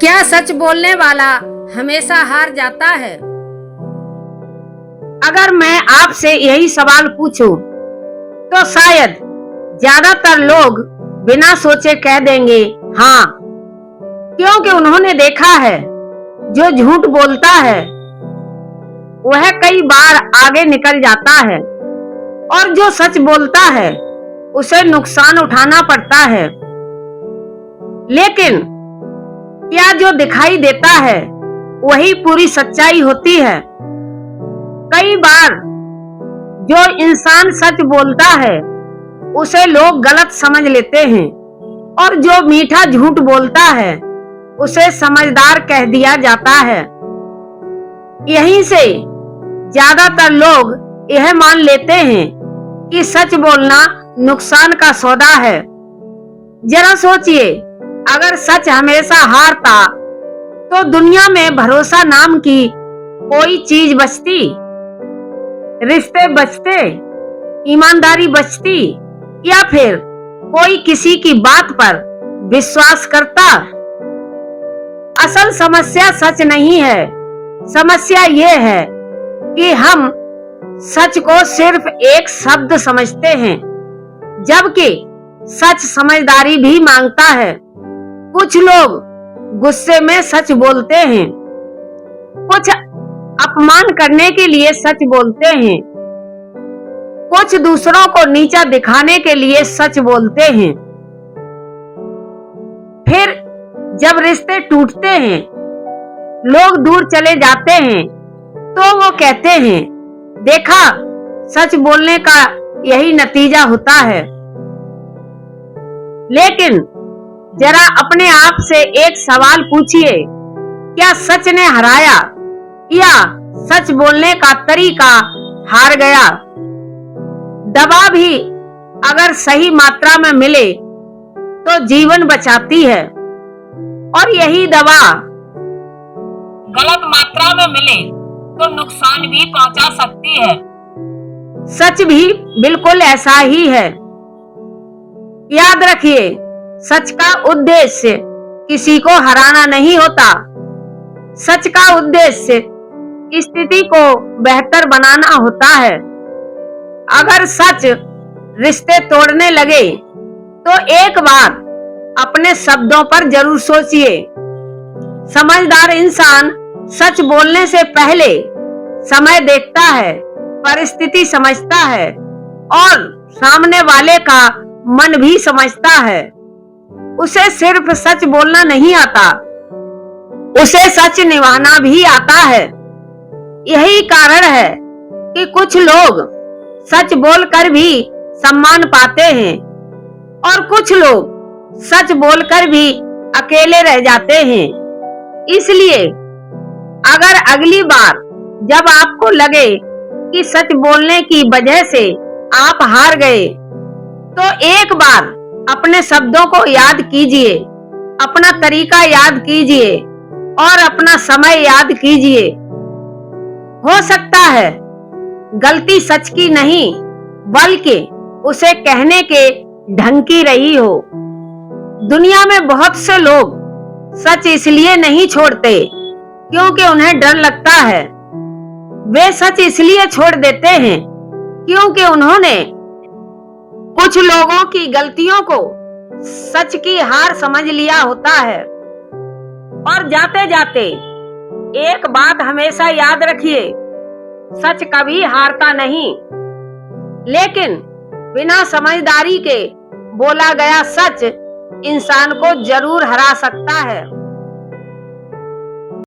क्या सच बोलने वाला हमेशा हार जाता है? अगर मैं आपसे यही सवाल पूछूं, तो शायद ज्यादातर लोग बिना सोचे कह देंगे हाँ, क्योंकि उन्होंने देखा है जो झूठ बोलता है वह कई बार आगे निकल जाता है और जो सच बोलता है उसे नुकसान उठाना पड़ता है। लेकिन क्या जो दिखाई देता है वही पूरी सच्चाई होती है? कई बार जो इंसान सच बोलता है उसे लोग गलत समझ लेते हैं और जो मीठा झूठ बोलता है उसे समझदार कह दिया जाता है। यहीं से ज्यादातर लोग यह मान लेते हैं कि सच बोलना नुकसान का सौदा है। जरा सोचिए, अगर सच हमेशा हारता तो दुनिया में भरोसा नाम की कोई चीज बचती? रिश्ते बचते, ईमानदारी बचती, या फिर कोई किसी की बात पर विश्वास करता? असल समस्या सच नहीं है, समस्या ये है कि हम सच को सिर्फ एक शब्द समझते हैं, जबकि सच समझदारी भी मांगता है। कुछ लोग गुस्से में सच बोलते हैं, कुछ अपमान करने के लिए सच बोलते हैं, कुछ दूसरों को नीचा दिखाने के लिए सच बोलते हैं। फिर जब रिश्ते टूटते हैं, लोग दूर चले जाते हैं, तो वो कहते हैं देखा, सच बोलने का यही नतीजा होता है। लेकिन जरा अपने आप से एक सवाल पूछिए, क्या सच ने हराया या सच बोलने का तरीका हार गया? दवा भी अगर सही मात्रा में मिले तो जीवन बचाती है, और यही दवा गलत मात्रा में मिले तो नुकसान भी पहुंचा सकती है। सच भी बिल्कुल ऐसा ही है। याद रखिए, सच का उद्देश्य किसी को हराना नहीं होता। सच का उद्देश्य स्थिति को बेहतर बनाना होता है। अगर सच रिश्ते तोड़ने लगे तो एक बार अपने शब्दों पर जरूर सोचिए। समझदार इंसान सच बोलने से पहले समय देखता है, परिस्थिति समझता है और सामने वाले का मन भी समझता है। उसे सिर्फ सच बोलना नहीं आता, उसे सच निभाना भी आता है। यही कारण है कि कुछ लोग सच बोलकर भी सम्मान पाते हैं और कुछ लोग सच बोलकर भी अकेले रह जाते हैं। इसलिए अगर अगली बार जब आपको लगे कि सच बोलने की वजह से आप हार गए, तो एक बार अपने शब्दों को याद कीजिए, अपना तरीका याद कीजिए और अपना समय याद कीजिए। हो सकता है गलती सच की नहीं, बल्कि उसे कहने के ढंग की रही हो। दुनिया में बहुत से लोग सच इसलिए नहीं छोड़ते क्योंकि उन्हें डर लगता है। वे सच इसलिए छोड़ देते हैं क्योंकि उन्होंने कुछ लोगों की गलतियों को सच की हार समझ लिया होता है। और जाते जाते एक बात हमेशा याद रखिए, सच कभी हारता नहीं, लेकिन बिना समझदारी के बोला गया सच इंसान को जरूर हरा सकता है।